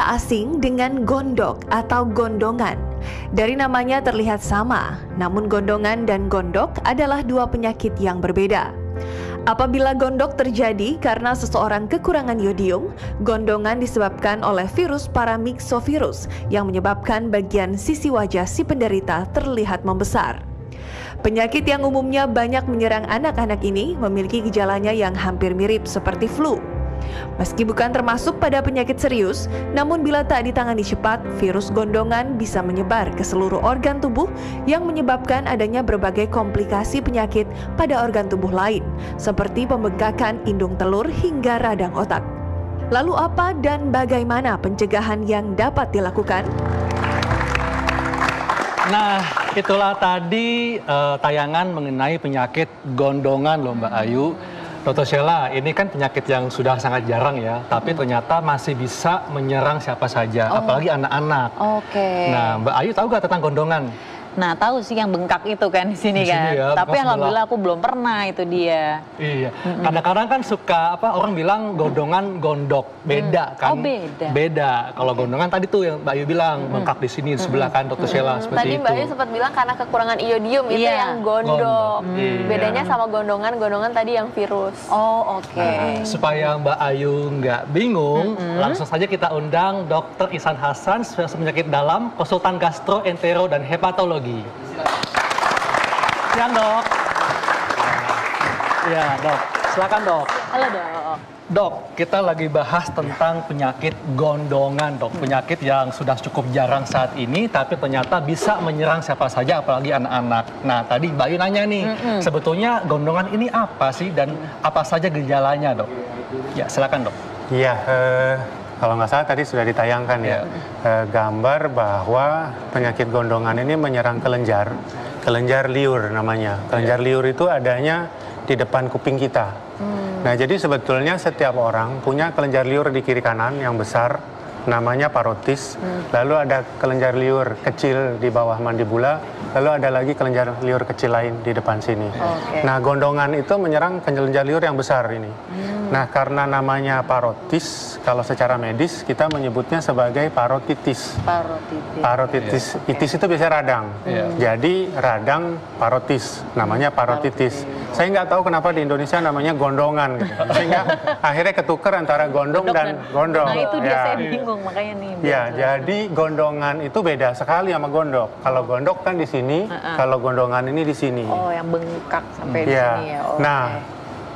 tak asing dengan gondok atau gondongan. Dari namanya terlihat sama, namun gondongan dan gondok adalah dua penyakit yang berbeda. Apabila gondok terjadi karena seseorang kekurangan yodium, gondongan disebabkan oleh virus paramyxovirus yang menyebabkan bagian sisi wajah si penderita terlihat membesar. Penyakit yang umumnya banyak menyerang anak-anak ini memiliki gejalanya yang hampir mirip seperti flu. Meski bukan termasuk pada penyakit serius, namun bila tak ditangani cepat, virus gondongan bisa menyebar ke seluruh organ tubuh yang menyebabkan adanya berbagai komplikasi penyakit pada organ tubuh lain, seperti pembengkakan indung telur hingga radang otak. Lalu apa dan bagaimana pencegahan yang dapat dilakukan? Nah, itulah tadi tayangan mengenai penyakit gondongan loh Mbak Ayu. Dr. Sheila, ini kan penyakit yang sudah sangat jarang ya, tapi ternyata masih bisa menyerang siapa saja, apalagi anak-anak. Oke. Nah, Mbak Ayu tahu gak tentang gondongan? Nah, tahu sih yang bengkak itu kan di sini kan. Ya, tapi alhamdulillah aku belum pernah itu dia. Iya. Kadang-kadang kan suka orang bilang gondongan gondok, beda kan? Oh, beda. Beda. Kalau gondongan tadi tuh yang Mbak Ayu bilang bengkak di sini di sebelah kan Dr. Sheila seperti Tadi itu. Mbak Ayu sempat bilang karena kekurangan iodium itu yang gondok. Iya. Bedanya sama gondongan tadi yang virus. Oh, oke. Nah, supaya Mbak Ayu nggak bingung, langsung saja kita undang Dr. Ihsan Hasan, spesialis penyakit dalam, konsultan gastro, entero, dan hepatologi. Siang dok. Ya dok, silakan dok. Halo dok. Dok, kita lagi bahas tentang penyakit gondongan dok. Penyakit yang sudah cukup jarang saat ini, tapi ternyata bisa menyerang siapa saja, apalagi anak-anak. Nah tadi Mbak Ayu nanya nih, sebetulnya gondongan ini apa sih dan apa saja gejalanya dok? Ya silakan dok. Iya, kalau nggak salah tadi sudah ditayangkan ya, gambar bahwa penyakit gondongan ini menyerang kelenjar liur namanya. Kelenjar liur itu adanya di depan kuping kita. Nah, jadi sebetulnya setiap orang punya kelenjar liur di kiri kanan yang besar, namanya parotis. Lalu ada kelenjar liur kecil di bawah mandibula, lalu ada lagi kelenjar liur kecil lain di depan sini. Nah, gondongan itu menyerang kelenjar liur yang besar ini. Nah, karena namanya parotis, kalau secara medis kita menyebutnya sebagai parotitis. Parotitis, itis itu biasanya radang. Jadi radang parotis, namanya parotitis. Saya nggak tahu kenapa di Indonesia namanya gondongan, gitu. Sehingga akhirnya ketukar antara gondong dan gondong. Nah, itu dia saya bingung makanya nih. Ya, jadi gondongan itu beda sekali sama gondok. Kalau gondok kan di sini, kalau gondongan ini di sini. Oh, yang bengkak sampai di sini ya. Nah,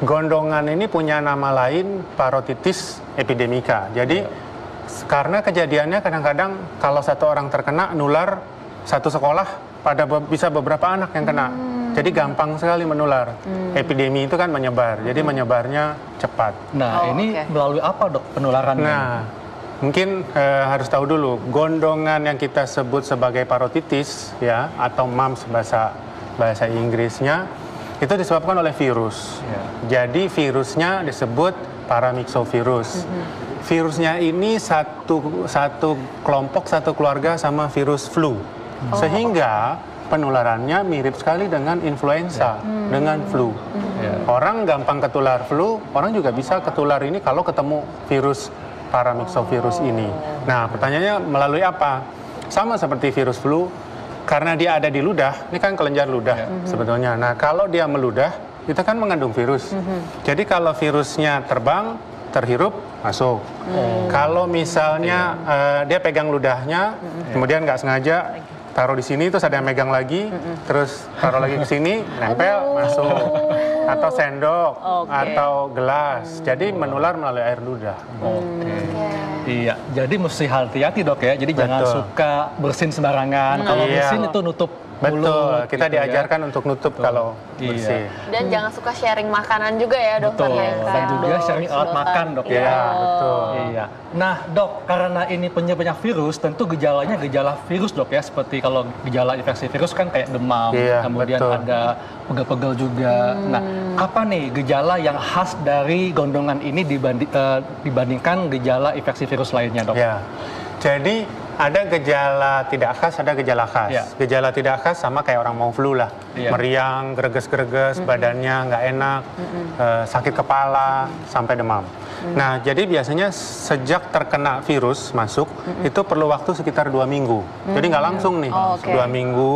gondongan ini punya nama lain parotitis epidemika. Jadi karena kejadiannya kadang-kadang kalau satu orang terkena nular satu sekolah bisa beberapa anak yang kena. Jadi gampang sekali menular. Epidemi itu kan menyebar. Jadi menyebarnya cepat. Nah, ini melalui apa dok penularannya? Nah, mungkin harus tahu dulu gondongan yang kita sebut sebagai parotitis ya atau mumps bahasa Inggrisnya itu disebabkan oleh virus. Jadi virusnya disebut paramyxovirus. Virusnya ini satu kelompok, satu keluarga sama virus flu. Sehingga penularannya mirip sekali dengan influenza, dengan flu. Orang gampang ketular flu, orang juga bisa ketular ini kalau ketemu virus paramyxovirus ini. Nah, pertanyaannya melalui apa? Sama seperti virus flu, karena dia ada di ludah, ini kan kelenjar ludah sebetulnya. Nah, kalau dia meludah, itu kan mengandung virus. Jadi kalau virusnya terbang, terhirup, masuk. Kalau misalnya dia pegang ludahnya, kemudian nggak sengaja taruh di sini, terus ada yang megang lagi, terus taruh lagi ke sini, nempel, masuk. Atau sendok, atau gelas. Jadi menular melalui air ludah. Iya, jadi mesti hati-hati dok ya. Jadi jangan suka bersin sembarangan. Kalau bersin itu nutup Betul, kita gitu diajarkan untuk nutup kalau bersih. Dan jangan suka sharing makanan juga ya dokter. Dan juga sharing alat makan dok ya. Betul. Iya. Nah dok, karena ini penyebabnya virus, tentu gejalanya gejala virus dok ya. Seperti kalau gejala infeksi virus kan kayak demam, kemudian ada pegel-pegel juga. Nah, apa nih gejala yang khas dari gondongan ini dibandingkan gejala infeksi virus lainnya dok? Ya, jadi Ada gejala tidak khas, ada gejala khas. Iya. Gejala tidak khas sama kayak orang mau flu lah. Iya. Meriang, greges-greges, badannya nggak enak, sakit kepala, sampai demam. Nah, jadi biasanya sejak terkena virus masuk, itu perlu waktu sekitar 2 minggu. Jadi nggak langsung nih, Oh, oke. 2 minggu,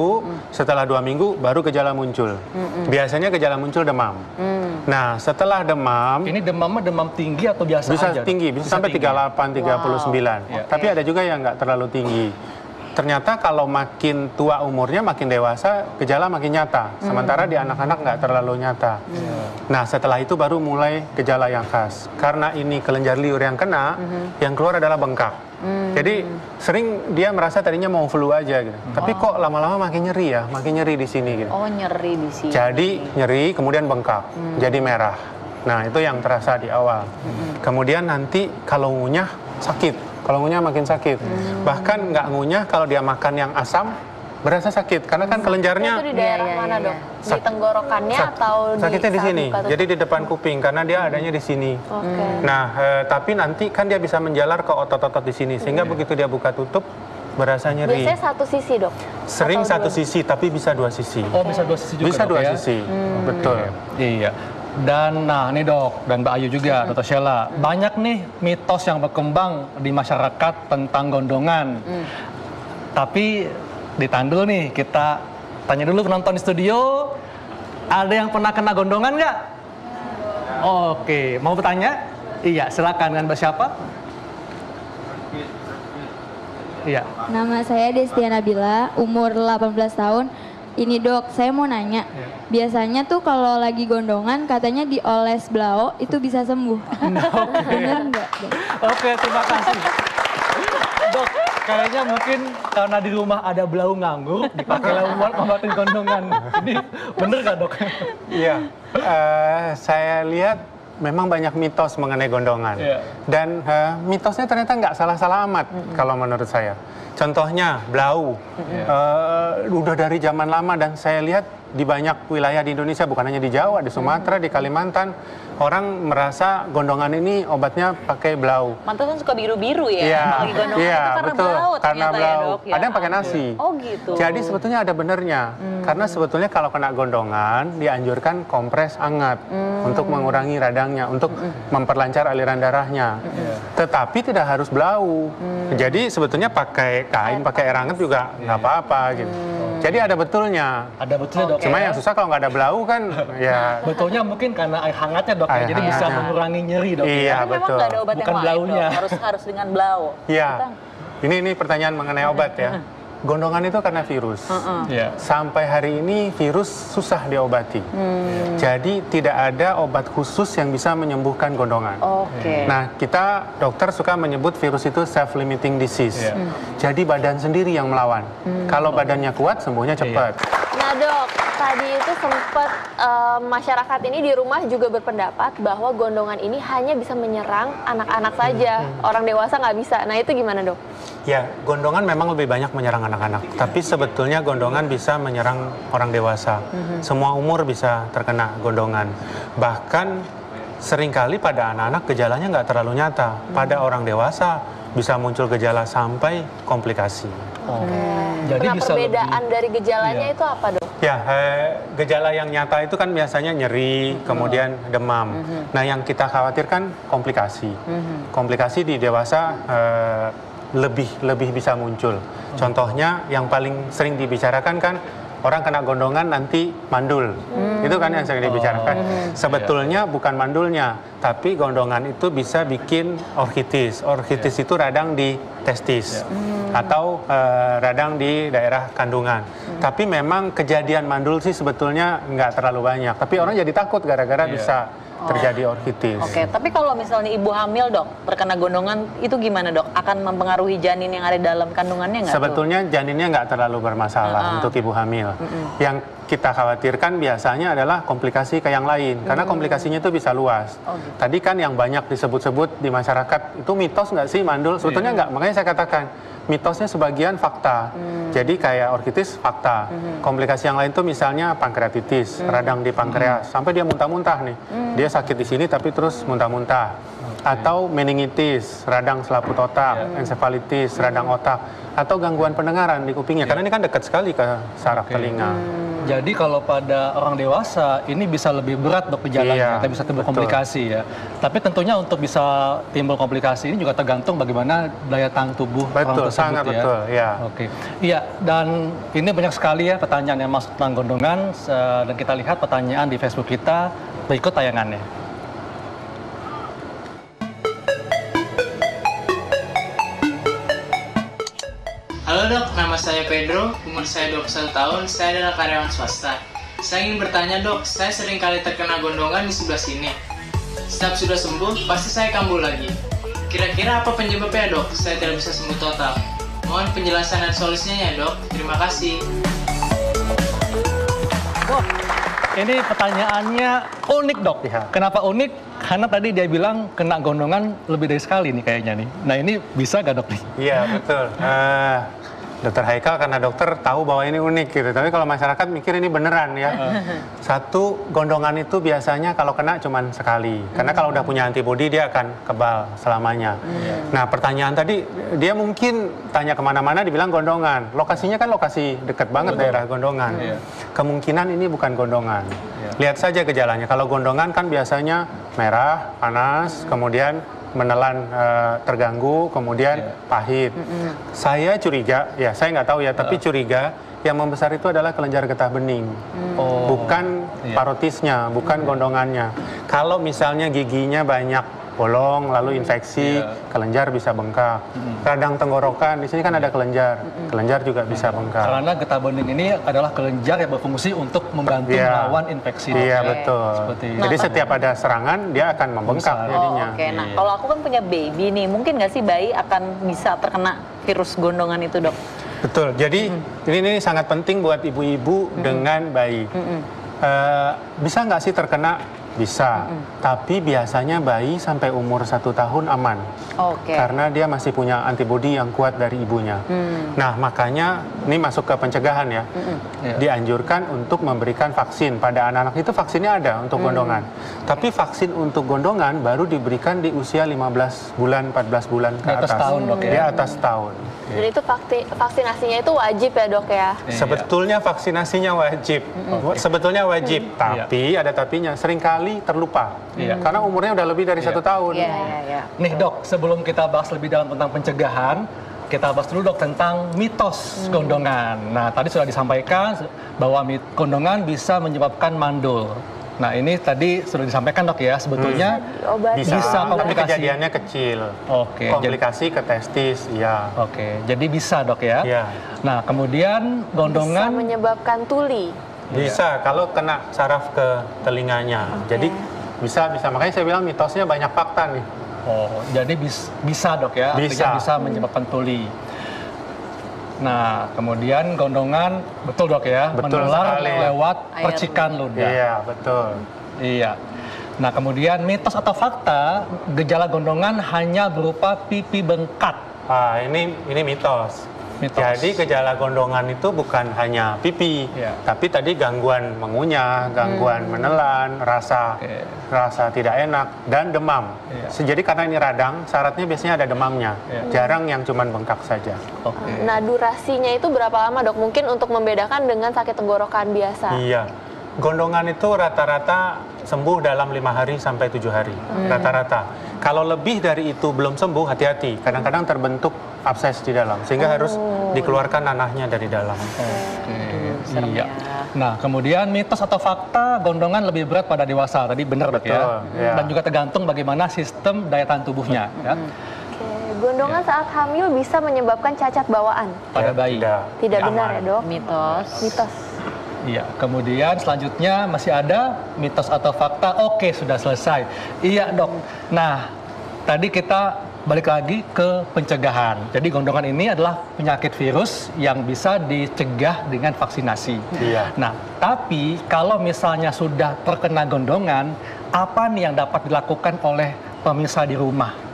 setelah 2 minggu baru gejala muncul. Biasanya gejala muncul demam. Nah, setelah demam, Ini demamnya demam tinggi atau biasa bisa aja? tinggi, bisa sampai tinggi. 38, 39. Iya. Tapi ada juga yang nggak terlalu tinggi. Ternyata kalau makin tua umurnya, makin dewasa, gejala makin nyata. Sementara di anak-anak nggak terlalu nyata. Nah, setelah itu baru mulai gejala yang khas. Karena ini kelenjar liur yang kena, yang keluar adalah bengkak. Jadi sering dia merasa tadinya mau flu aja gitu. Tapi kok lama-lama makin nyeri ya, makin nyeri di sini gitu. Oh, nyeri di sini. Jadi nyeri, kemudian bengkak, jadi merah. Nah, itu yang terasa di awal. Kemudian nanti kalau ngunyah sakit. Kalau ngunyah makin sakit. Bahkan nggak ngunyah kalau dia makan yang asam, berasa sakit. Karena kan kelenjarnya Itu di daerah Iya, mana iya, dok? Di tenggorokannya atau di sakitnya di sini. sabuk atau- Jadi di depan kuping, karena dia adanya di sini. Oke. Nah, tapi nanti kan dia bisa menjalar ke otot-otot di sini. Sehingga begitu dia buka tutup, berasa nyeri. Biasanya satu sisi dok. Sering Atau satu dua? sisi, tapi bisa 2 sisi. Oh, bisa 2 sisi juga, Bisa Dok, 2 ya? sisi, betul. Iya. Dan nah nih dok, dan Mbak Ayu juga, Dr. Sheila, banyak nih mitos yang berkembang di masyarakat tentang gondongan. Tapi ditahan dulu nih, kita tanya dulu penonton di studio, ada yang pernah kena gondongan nggak? Oke, mau bertanya? Iya, silakan, dengan Mbak siapa? Iya. Nama saya Destia Nabila, umur 18 tahun. Ini dok, saya mau nanya. Biasanya tuh kalau lagi gondongan katanya dioles blau itu bisa sembuh. Bener nggak, dok? Oke, terima kasih. Dok, kayaknya mungkin karena di rumah ada belau nganggur, dipakai buat ngobatin gondongan. Ini bener nggak dok? Iya, saya lihat memang banyak mitos mengenai gondongan. Iya. Dan mitosnya ternyata nggak salah-salah amat kalau menurut saya. Contohnya blau, udah dari zaman lama dan saya lihat di banyak wilayah di Indonesia, bukan hanya di Jawa, di Sumatera, di Kalimantan, orang merasa gondongan ini obatnya pakai blau. Mantan kan suka biru-biru ya. Iya, Apalagi gondongan iya, itu karena betul. blau Karena ternyata ya, blau. dok. Ya Ada yang pakai ampun. nasi. Oh gitu. Jadi sebetulnya ada benernya. Karena sebetulnya kalau kena gondongan dianjurkan kompres hangat untuk mengurangi radangnya, untuk memperlancar aliran darahnya. Tetapi tidak harus blau. Jadi sebetulnya pakai kain, pakai air hangat juga nggak apa-apa gitu. Jadi ada betulnya. Ada betulnya dok. Cuma yang susah kalau nggak ada blau kan ya. Betulnya mungkin karena air hangatnya dok, ya. Air Jadi bisa hangatnya. mengurangi nyeri dok. Iya, Tapi memang betul. nggak ada obat Bukan yang lain, blaunya. dok. Harus dengan blau. Iya. Kita- Ini pertanyaan mengenai obat ya. Gondongan itu karena virus. Iya. Sampai hari ini virus susah diobati. Jadi tidak ada obat khusus yang bisa menyembuhkan gondongan. Oke. Nah, kita dokter suka menyebut virus itu self-limiting disease. Iya. Jadi badan sendiri yang melawan. Kalau badannya kuat, sembuhnya cepat. Nah dok, tadi itu sempat masyarakat ini di rumah juga berpendapat bahwa gondongan ini hanya bisa menyerang anak-anak saja, orang dewasa nggak bisa. Nah itu gimana dok? Ya, gondongan memang lebih banyak menyerang anak-anak. Tapi sebetulnya gondongan bisa menyerang orang dewasa. Semua umur bisa terkena gondongan. Bahkan seringkali pada anak-anak gejalanya nggak terlalu nyata. Pada orang dewasa bisa muncul gejala sampai komplikasi. Jadi Nah bisa perbedaan lebih. dari gejalanya Iya. itu apa dok? Ya, gejala yang nyata itu kan biasanya nyeri, kemudian demam. Nah, yang kita khawatirkan komplikasi. Komplikasi di dewasa lebih bisa muncul. Contohnya yang paling sering dibicarakan kan orang kena gondongan nanti mandul. Itu kan yang sering dibicarakan. Sebetulnya bukan mandulnya, tapi gondongan itu bisa bikin orkitis. Orkitis itu radang di testis atau radang di daerah kandungan. Tapi memang kejadian mandul sih sebetulnya nggak terlalu banyak. Tapi orang jadi takut gara-gara bisa terjadi orkitis. Oke, tapi kalau misalnya ibu hamil dok, terkena gondongan itu gimana dok? Akan mempengaruhi janin yang ada di dalam kandungannya nggak? Sebetulnya janinnya nggak terlalu bermasalah untuk ibu hamil. Yang kita khawatirkan biasanya adalah komplikasi ke yang lain, karena komplikasinya itu bisa luas. Tadi kan yang banyak disebut-sebut di masyarakat, itu mitos nggak sih mandul? Sebetulnya nggak, makanya saya katakan, mitosnya sebagian fakta. Jadi kayak orkitis fakta. Komplikasi yang lain tuh misalnya pankreatitis, radang di pankreas, sampai dia muntah-muntah nih. Dia sakit di sini tapi terus muntah-muntah. atau meningitis, radang selaput otak, ensefalitis, radang otak, atau gangguan pendengaran di kupingnya. Karena ini kan dekat sekali ke saraf telinga. Jadi kalau pada orang dewasa ini bisa lebih berat dok gejalanya, atau bisa timbul betul. komplikasi ya. Tapi tentunya untuk bisa timbul komplikasi ini juga tergantung bagaimana daya tahan tubuh orang Betul, tersebut sangat ya. betul, ya. Oke, iya, dan ini banyak sekali ya pertanyaan yang masuk tentang gondongan, dan kita lihat pertanyaan di Facebook kita berikut tayangannya. Halo dok, nama saya Pedro, umur saya 21 tahun, saya adalah karyawan swasta. Saya ingin bertanya dok, saya sering kali terkena gondongan di sebelah sini. Setiap sudah sembuh, pasti saya kambuh lagi. Kira-kira apa penyebabnya dok? Saya tidak bisa sembuh total. Mohon penjelasan dan solusinya ya dok, terima kasih. Dok, ini pertanyaannya unik dok. Iya. Kenapa unik? Karena tadi dia bilang kena gondongan lebih dari sekali nih kayaknya nih. Nah ini bisa gak dok nih? Iya, betul. Dokter Haikal karena dokter tahu bahwa ini unik gitu. Tapi kalau masyarakat mikir ini beneran ya. Satu, gondongan itu biasanya kalau kena cuman sekali. Karena kalau udah punya antibodi dia akan kebal selamanya. Nah pertanyaan tadi, dia mungkin tanya kemana-mana dibilang gondongan. Lokasinya kan lokasi dekat banget daerah gondongan. Kemungkinan ini bukan gondongan. Lihat saja gejalanya. Kalau gondongan kan biasanya merah, panas, kemudian menelan terganggu, kemudian pahit. Saya curiga, ya saya nggak tahu ya, tapi curiga yang membesar itu adalah kelenjar getah bening, bukan parotisnya, bukan gondongannya. Kalau misalnya giginya banyak bolong, lalu infeksi, kelenjar bisa bengkak. Radang tenggorokan, di sini kan ada kelenjar, kelenjar juga bisa bengkak. Karena getah bening ini adalah kelenjar yang berfungsi untuk membantu melawan infeksi. dok, Iya, ya. betul. Seperti itu. Jadi setiap ada serangan, dia akan membengkak Besar. jadinya. Oke, nah kalau aku kan punya baby nih, mungkin nggak sih bayi akan bisa terkena virus gondongan itu dok? Betul. Jadi ini sangat penting buat ibu-ibu dengan bayi. Bisa nggak sih terkena? Bisa. Tapi biasanya bayi sampai umur 1 tahun aman. Oke. Karena dia masih punya antibodi yang kuat dari ibunya. Nah, makanya ini masuk ke pencegahan ya. Dianjurkan untuk memberikan vaksin. Pada anak-anak itu vaksinnya ada untuk gondongan. Tapi vaksin untuk gondongan baru diberikan di usia 15 bulan, 14 bulan ke Di atas atas. tahun, dok, ya? Di atas tahun. Dan itu vaksinasinya itu wajib ya dok ya? Sebetulnya vaksinasinya wajib. Sebetulnya wajib. Tapi ada tapinya. Seringkali terlupa. Karena umurnya udah lebih dari 1 tahun. Iya. Nih dok, sebelum kita bahas lebih dalam tentang pencegahan, kita bahas dulu dok tentang mitos gondongan. Nah tadi sudah disampaikan bahwa gondongan bisa menyebabkan mandul. Nah ini tadi sudah disampaikan dok ya, sebetulnya Bisa, tapi komplikasi. kejadiannya kecil. Oke, Komplikasi ke testis, iya. Oke, jadi bisa dok ya. Iya. Nah kemudian Bisa gondongan menyebabkan tuli. Bisa kalau kena saraf ke telinganya. Jadi bisa. Makanya saya bilang mitosnya banyak fakta nih. Oh, jadi bisa dok ya, artinya bisa menyebabkan tuli. Nah, kemudian gondongan, betul dok ya, Betul menular sekali. lewat Air percikan ludah. Iya, betul. Iya. Nah, kemudian mitos atau fakta, gejala gondongan hanya berupa pipi bengkak. Ini mitos. Mitos. Jadi gejala gondongan itu bukan hanya pipi, tapi tadi gangguan mengunyah, gangguan menelan, rasa tidak enak, dan demam. Jadi karena ini radang, syaratnya biasanya ada demamnya. Jarang yang cuman bengkak saja. Nah durasinya itu berapa lama dok? Mungkin untuk membedakan dengan sakit tenggorokan biasa. Iya. Gondongan itu rata-rata sembuh dalam 5 hari sampai 7 hari. Rata-rata. Kalau lebih dari itu belum sembuh, hati-hati. Kadang-kadang terbentuk abses di dalam, sehingga harus dikeluarkan nanahnya dari dalam. Iya. Nah, kemudian mitos atau fakta gondongan lebih berat pada dewasa. Tadi benar dok ya. Betul, iya. Dan juga tergantung bagaimana sistem daya tahan tubuhnya. Ya. Gondongan saat hamil bisa menyebabkan cacat bawaan. Pada bayi. Tidak benar ya dok? Mitos. Mitos. Iya, kemudian selanjutnya masih ada mitos atau fakta. Oke, sudah selesai. Iya, dok. Nah, tadi kita balik lagi ke pencegahan. Jadi gondongan ini adalah penyakit virus yang bisa dicegah dengan vaksinasi. Iya. Nah, tapi kalau misalnya sudah terkena gondongan, apa nih yang dapat dilakukan oleh pemirsa di rumah?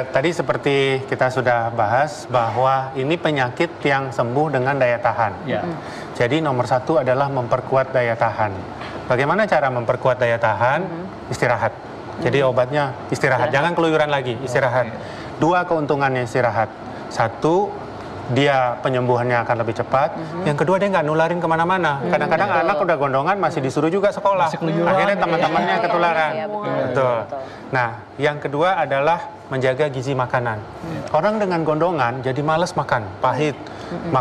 Tadi seperti kita sudah bahas bahwa ini penyakit yang sembuh dengan daya tahan. Ya. Jadi nomor 1 adalah memperkuat daya tahan. Bagaimana cara memperkuat daya tahan? Istirahat. Jadi obatnya istirahat. Jangan keluyuran lagi, istirahat. Dua keuntungannya istirahat. Satu, dia penyembuhannya akan lebih cepat. Yang kedua, dia nggak nularin kemana-mana. Kadang-kadang anak udah gondongan masih disuruh juga sekolah. Akhirnya teman-temannya ketularan. Betul. Nah, yang kedua adalah menjaga gizi makanan. Orang dengan gondongan jadi malas makan, pahit.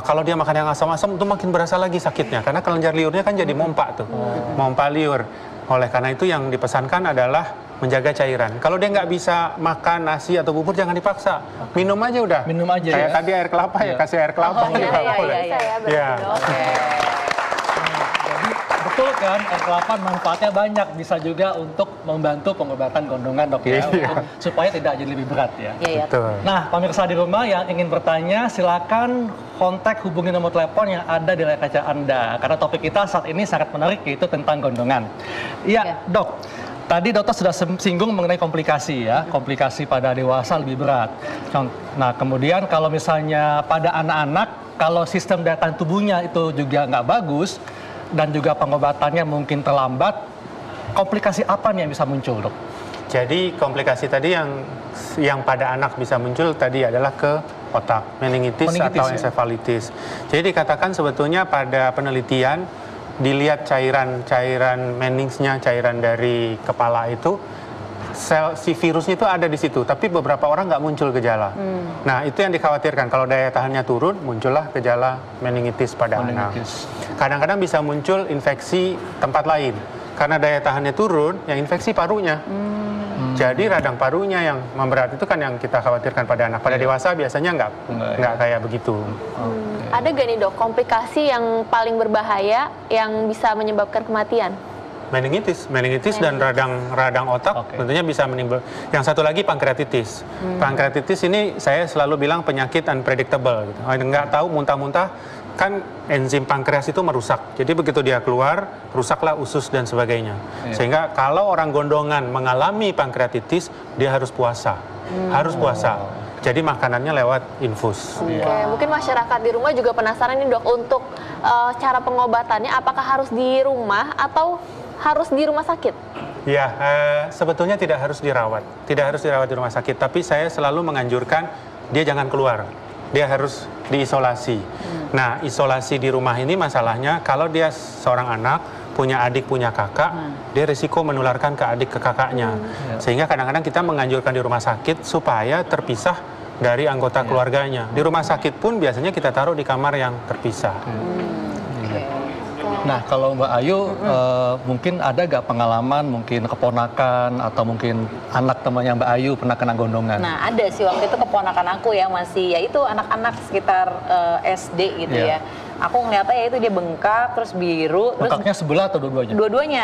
Kalau dia makan yang asam-asam itu makin berasa lagi sakitnya. Karena kelenjar liurnya kan jadi mompak tuh. Mompak liur. Oleh karena itu yang dipesankan adalah menjaga cairan. Kalau dia nggak bisa makan nasi atau bubur, jangan dipaksa. Minum aja udah. Minum aja Kayak ya. tadi air kelapa ya, kasih air kelapa. Iya. Jadi betul kan, air kelapa manfaatnya banyak, bisa juga untuk membantu pengobatan gondongan dok ya, supaya tidak jadi lebih berat ya. Betul. Nah, pemirsa di rumah yang ingin bertanya, silakan kontak hubungi nomor telepon yang ada di layar kaca Anda. Karena topik kita saat ini sangat menarik, yaitu tentang gondongan. Iya, dok. Tadi dokter sudah singgung mengenai komplikasi ya, komplikasi pada dewasa lebih berat. Nah, kemudian kalau misalnya pada anak-anak, kalau sistem daya tahan tubuhnya itu juga nggak bagus, dan juga pengobatannya mungkin terlambat, komplikasi apa nih yang bisa muncul, dok? Jadi komplikasi tadi yang pada anak bisa muncul tadi adalah ke otak, meningitis atau ensefalitis. Jadi dikatakan sebetulnya pada penelitian dilihat cairan meningsnya, cairan dari kepala itu, si virusnya itu ada di situ, tapi beberapa orang nggak muncul gejala. Nah, itu yang dikhawatirkan. Kalau daya tahannya turun, muncullah gejala meningitis pada anak. Kadang-kadang bisa muncul infeksi tempat lain. Karena daya tahannya turun, yang infeksi parunya. Jadi radang parunya yang memberat itu kan yang kita khawatirkan pada anak. Pada dewasa biasanya nggak kayak begitu. Ada gak nih dok, komplikasi yang paling berbahaya yang bisa menyebabkan kematian? Meningitis dan radang otak tentunya bisa menimbulkan. Yang satu lagi pankreatitis. Pankreatitis ini saya selalu bilang penyakit unpredictable. Gitu. Nggak tahu, muntah-muntah kan enzim pankreas itu merusak. Jadi begitu dia keluar, rusaklah usus dan sebagainya. Sehingga kalau orang gondongan mengalami pankreatitis, dia harus puasa. Harus puasa. Jadi makanannya lewat infus. Oke, mungkin masyarakat di rumah juga penasaran nih dok, untuk cara pengobatannya apakah harus di rumah atau harus di rumah sakit? Ya, sebetulnya tidak harus dirawat. Tidak harus dirawat di rumah sakit. Tapi saya selalu menganjurkan dia jangan keluar. Dia harus diisolasi. Nah, isolasi di rumah ini masalahnya kalau dia seorang anak, punya adik, punya kakak, dia risiko menularkan ke adik, ke kakaknya. Sehingga kadang-kadang kita menganjurkan di rumah sakit supaya terpisah dari anggota keluarganya. Di rumah sakit pun biasanya kita taruh di kamar yang terpisah. Nah, kalau Mbak Ayu, mungkin ada gak pengalaman, mungkin keponakan atau mungkin anak temannya Mbak Ayu pernah kena gondongan? Nah, ada sih waktu itu keponakan aku ya, masih ya itu anak-anak sekitar SD gitu ya. Aku ngeliatnya ya itu dia bengkak, terus biru. Bengkaknya sebelah atau dua-duanya? Dua-duanya.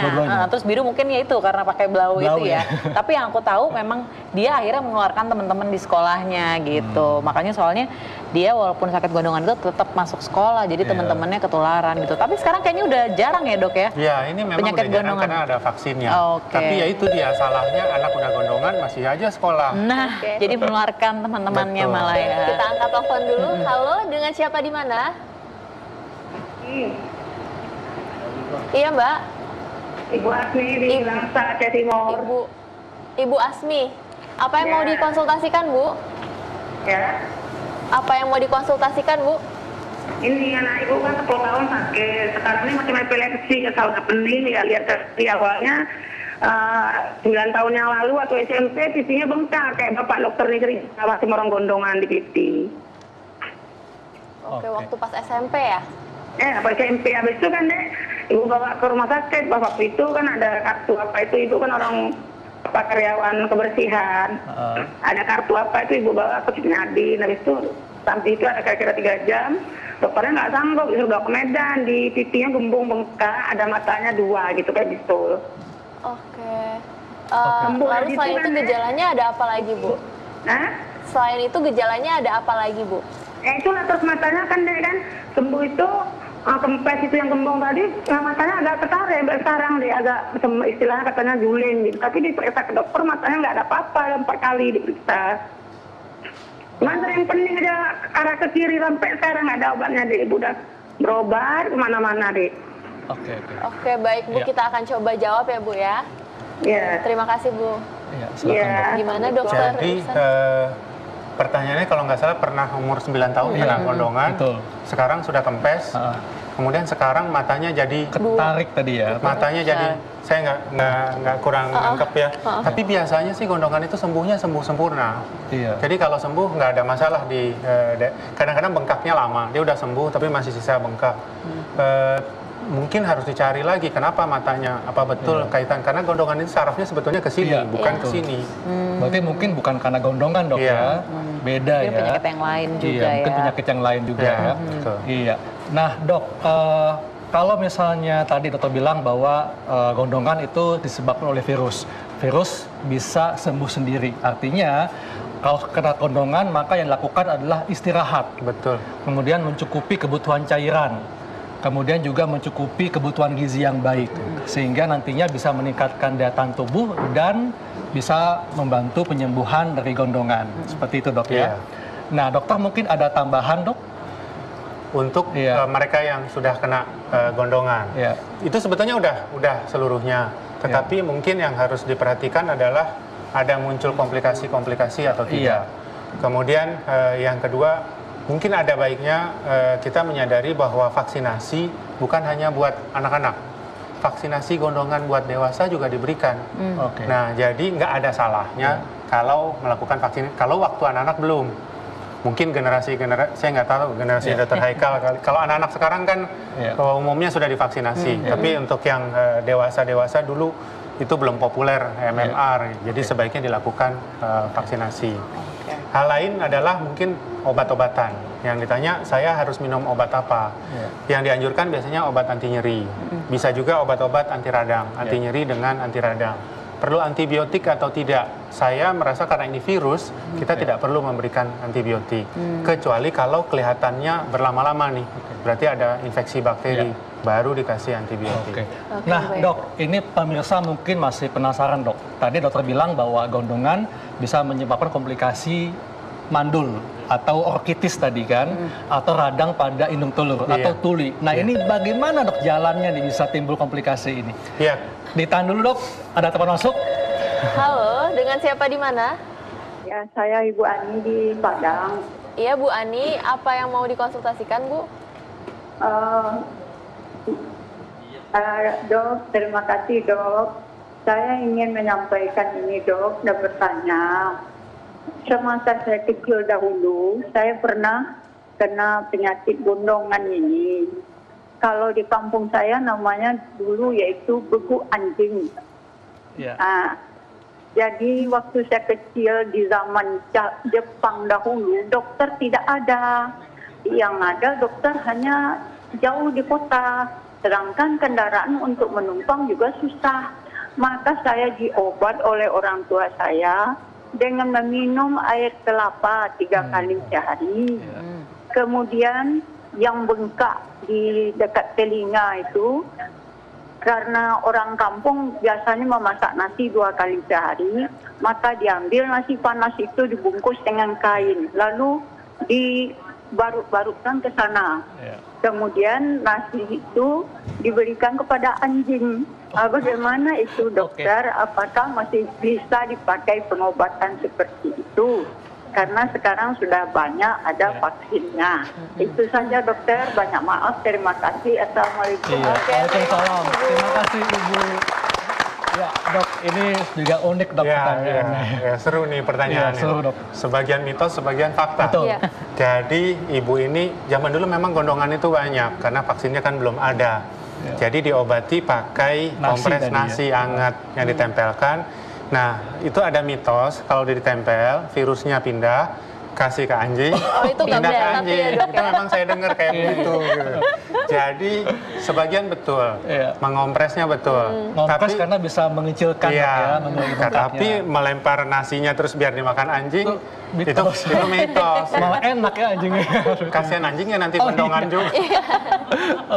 Terus biru mungkin ya itu karena pakai blau itu ya. Tapi yang aku tahu memang dia akhirnya mengeluarkan teman-teman di sekolahnya gitu. Makanya soalnya dia walaupun sakit gondongan itu tetap masuk sekolah, jadi teman-temannya ketularan gitu. Tapi sekarang kayaknya udah jarang ya dok ya? Ya, ini memang penyakit udah jarang gondongan karena ada vaksinnya. Tapi ya itu dia salahnya, anak udah gondongan masih aja sekolah. Nah, jadi menularkan teman-temannya malah ya. Kita angkat telepon dulu. Halo, dengan siapa di mana? Iya Mbak. Ibu Asmi di Langsa, Aceh Timur. Ibu Asmi, apa yang mau dikonsultasikan Bu? Ya. Apa yang mau dikonsultasikan Bu? Ini anak ibu kan 10 tahun sakit. Sekarang ini macam epilepsi, saluran pening ya. Lihat dari awalnya 9 tahun yang lalu waktu SMP pipinya bengkak kayak bapak dokter negeri masih orang gondongan di pipi. Oke, waktu pas SMP ya? Pas SMP habis itu kan deh ibu bawa ke rumah sakit. Bapak itu kan ada kartu apa itu, ibu kan orang karyawan kebersihan. Ada kartu apa itu ibu bawa ke Cignadin. Habis itu sampai itu ada kira-kira 3 jam. Dokternya nggak sanggup, disuruh bawa ke Medan. Di pipinya gembung bengkak, ada matanya 2 gitu kayak bisul. Oke. Lalu selain itu gejalanya ada apa lagi Bu? Selain itu gejalanya ada apa lagi Bu? Itulah terus matanya kan deh kan sembuh itu kempes itu yang gembung tadi, matanya agak ketarik sekarang deh, agak istilahnya katanya juling gitu. Tapi diperiksa ke dokter matanya nggak ada apa-apa, 4 kali diperiksa. Cuman sering pening aja arah ke kiri sampai sekarang nggak ada obatnya deh. Ibu udah berobat kemana-mana deh. Oke, baik Bu, kita akan coba jawab ya Bu ya. Terima kasih Bu. Ya, silakan Iya. dok. Gimana dokter? Jadi pertanyaannya kalau nggak salah pernah umur 9 tahun kena gondongan, betul. sekarang sudah kempes, Ah. kemudian sekarang matanya jadi Ketarik tadi ya. matanya jadi saya nggak kurang nangkep ya. Tapi biasanya sih gondongan itu sembuhnya sembuh sempurna. Iya. Jadi kalau sembuh nggak ada masalah di kadang-kadang bengkaknya lama, dia udah sembuh tapi masih sisa bengkak. Mungkin harus dicari lagi kenapa matanya, apa betul kaitan, karena gondongan itu sarafnya sebetulnya ke sini, Iya, bukan iya. ke sini. Berarti mungkin bukan karena gondongan dok Iya. ya, beda Mungkin ya. penyakit yang lain juga Iya, mungkin ya. penyakit yang lain juga Iya, ya. betul. Iya. Nah dok, kalau misalnya tadi dokter bilang bahwa gondongan itu disebabkan oleh virus, virus bisa sembuh sendiri. Artinya kalau kena gondongan maka yang dilakukan adalah istirahat, Betul. kemudian mencukupi kebutuhan cairan, kemudian juga mencukupi kebutuhan gizi yang baik, sehingga nantinya bisa meningkatkan daya tahan tubuh dan bisa membantu penyembuhan dari gondongan. Seperti itu dok ya. Iya. Nah dokter mungkin ada tambahan dok? Untuk Iya. mereka yang sudah kena gondongan, Iya. itu sebetulnya udah seluruhnya. Tetapi mungkin yang harus diperhatikan adalah ada muncul komplikasi-komplikasi atau tidak. Kemudian yang kedua, mungkin ada baiknya kita menyadari bahwa vaksinasi bukan hanya buat anak-anak. Vaksinasi gondongan buat dewasa juga diberikan. Oke. Nah, jadi nggak ada salahnya kalau melakukan vaksin. Kalau waktu anak-anak belum. Mungkin generasi saya nggak tahu generasi Dr. Haikal. Kalau anak-anak sekarang kan umumnya sudah divaksinasi. Tapi untuk yang dewasa-dewasa dulu itu belum populer MMR. Jadi sebaiknya dilakukan vaksinasi. Hal lain adalah mungkin obat-obatan. Yang ditanya, saya harus minum obat apa? Yang dianjurkan biasanya obat anti nyeri. Bisa juga obat-obat anti radang, anti nyeri dengan anti radang. Perlu antibiotik atau tidak? Saya merasa karena ini virus, kita tidak perlu memberikan antibiotik. Kecuali kalau kelihatannya berlama-lama nih. Berarti ada infeksi bakteri, baru dikasih antibiotik. Oke. Nah dok, ini pemirsa mungkin masih penasaran dok. Tadi dokter bilang bahwa gondongan bisa menyebabkan komplikasi mandul atau orkitis tadi kan, atau radang pada indung telur atau tuli. Nah ini bagaimana dok jalannya nih bisa timbul komplikasi ini? Iya. Ditahan dulu dok, ada telepon masuk. Halo, dengan siapa di mana? Ya, saya Ibu Ani di Padang. Iya Bu Ani, apa yang mau dikonsultasikan Bu? Dok, terima kasih dok. Saya ingin menyampaikan ini dok dan bertanya. Semasa saya kecil dahulu, saya pernah kena penyakit gondongan ini. Kalau di kampung saya namanya dulu yaitu beku anjing. Ya. Jadi waktu saya kecil di zaman Jepang dahulu, dokter tidak ada. Yang ada dokter hanya jauh di kota. Sedangkan kendaraan untuk menumpang juga susah. Maka saya diobat oleh orang tua saya dengan meminum air kelapa 3 kali sehari. Kemudian yang bengkak di dekat telinga itu, karena orang kampung biasanya memasak nasi 2 kali sehari, maka diambil nasi panas itu dibungkus dengan kain, lalu dibaruk-barukkan ke sana. Kemudian nasi itu diberikan kepada anjing. Bagaimana itu dokter? Apakah masih bisa dipakai pengobatan seperti itu? Karena sekarang sudah banyak ada vaksinnya. Itu saja dokter, banyak maaf, terima kasih. Assalamualaikum. Waalaikumsalam. Terima kasih Ibu. Ya dok, ini juga unik dok pertanyaannya. Ya, seru nih pertanyaannya. Iya, seru, dok. Sebagian mitos, sebagian fakta. Betul. Iya. Jadi ibu ini zaman dulu memang gondongan itu banyak karena vaksinnya kan belum ada. Jadi diobati pakai kompres tadi ya. nasi hangat yang ditempelkan. Nah, itu ada mitos kalau udah ditempel, virusnya pindah, kasih ke anjing, Oh, itu nggak pindah ke benar, tapi anjing. ya, Dok, Itu memang saya dengar kayak begitu. Gitu. Jadi sebagian betul, Iya. mengompresnya betul. Ngompres karena bisa mengecilkan Iya, ya, mengurangi bengkaknya. tapi melempar nasinya terus biar dimakan anjing, itu mitos. mitos. Malah enak ya anjingnya. Kasihan anjingnya nanti Oh, gondongan iya. juga.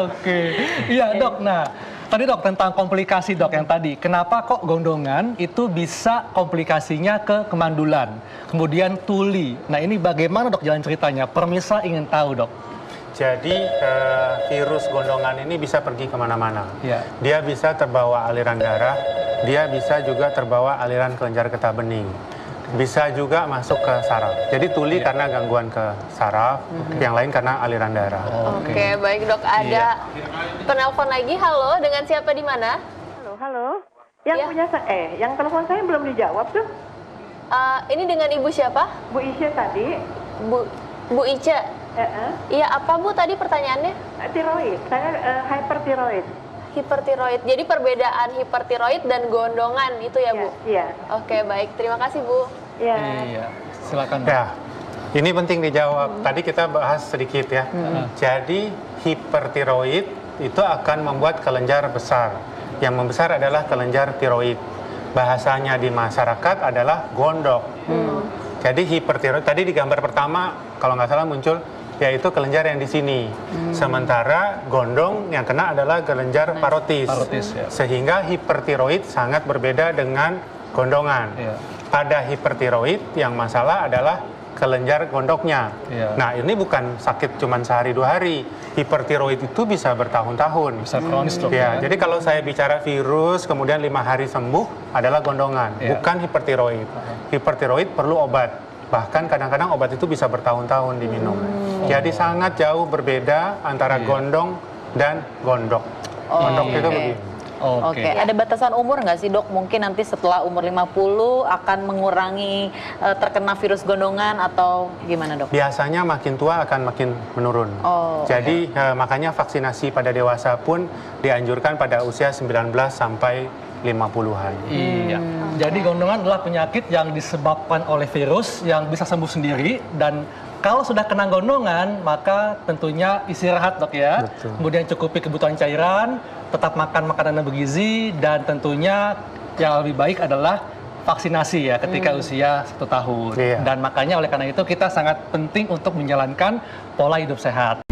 Oke, iya dok. Nah, tadi dok tentang komplikasi dok yang tadi. Kenapa kok gondongan itu bisa komplikasinya ke kemandulan, kemudian tuli. Nah ini bagaimana dok jalan ceritanya? Permisa ingin tahu dok. Jadi virus gondongan ini bisa pergi kemana-mana. Iya. Dia bisa terbawa aliran darah, dia bisa juga terbawa aliran kelenjar getah bening. Bisa juga masuk ke saraf. Jadi tuli karena gangguan ke saraf, yang lain karena aliran darah. Oke, baik dok. Ada penelpon lagi. Halo, dengan siapa di mana? Halo. Yang Iya. punya yang telepon saya belum dijawab tuh. Ini dengan ibu siapa? Bu Isya tadi. Bu Ica. Iya, apa Bu tadi pertanyaannya? Tiroid. Saya hypertiroid. Hipertiroid. Jadi perbedaan hipertiroid dan gondongan itu ya, Bu? Iya. Oke, baik. Terima kasih, Bu. Iya, silakan. Ya, ini penting dijawab. Tadi kita bahas sedikit ya. Jadi hipertiroid itu akan membuat kelenjar besar. Yang membesar adalah kelenjar tiroid. Bahasanya di masyarakat adalah gondok. Jadi hipertiroid, tadi di gambar pertama kalau nggak salah muncul yaitu kelenjar yang di sini. Sementara gondong yang kena adalah kelenjar parotis. Ya. Sehingga hipertiroid sangat berbeda dengan gondongan. Pada hipertiroid yang masalah adalah kelenjar gondoknya. Nah, ini bukan sakit cuma sehari 2 hari. Hipertiroid itu bisa bertahun-tahun. Bisa kronis dok Ya, jadi kalau saya bicara virus kemudian 5 hari sembuh adalah gondongan, bukan hipertiroid. Hipertiroid perlu obat. Bahkan kadang-kadang obat itu bisa bertahun-tahun diminum. Jadi sangat jauh berbeda antara gondong dan gondok. Gondok itu begitu. Oke, ada batasan umur nggak sih dok? Mungkin nanti setelah umur 50 akan mengurangi terkena virus gondongan atau gimana dok? Biasanya makin tua akan makin menurun. Jadi makanya vaksinasi pada dewasa pun dianjurkan pada usia 19 sampai 50-an. Iya. Jadi gondongan adalah penyakit yang disebabkan oleh virus yang bisa sembuh sendiri, dan kalau sudah kena gondongan maka tentunya istirahat dok ya. Betul. Kemudian cukupi kebutuhan cairan, tetap makan makanan yang bergizi, dan tentunya yang lebih baik adalah vaksinasi ya ketika usia 1 tahun. Dan makanya oleh karena itu kita sangat penting untuk menjalankan pola hidup sehat.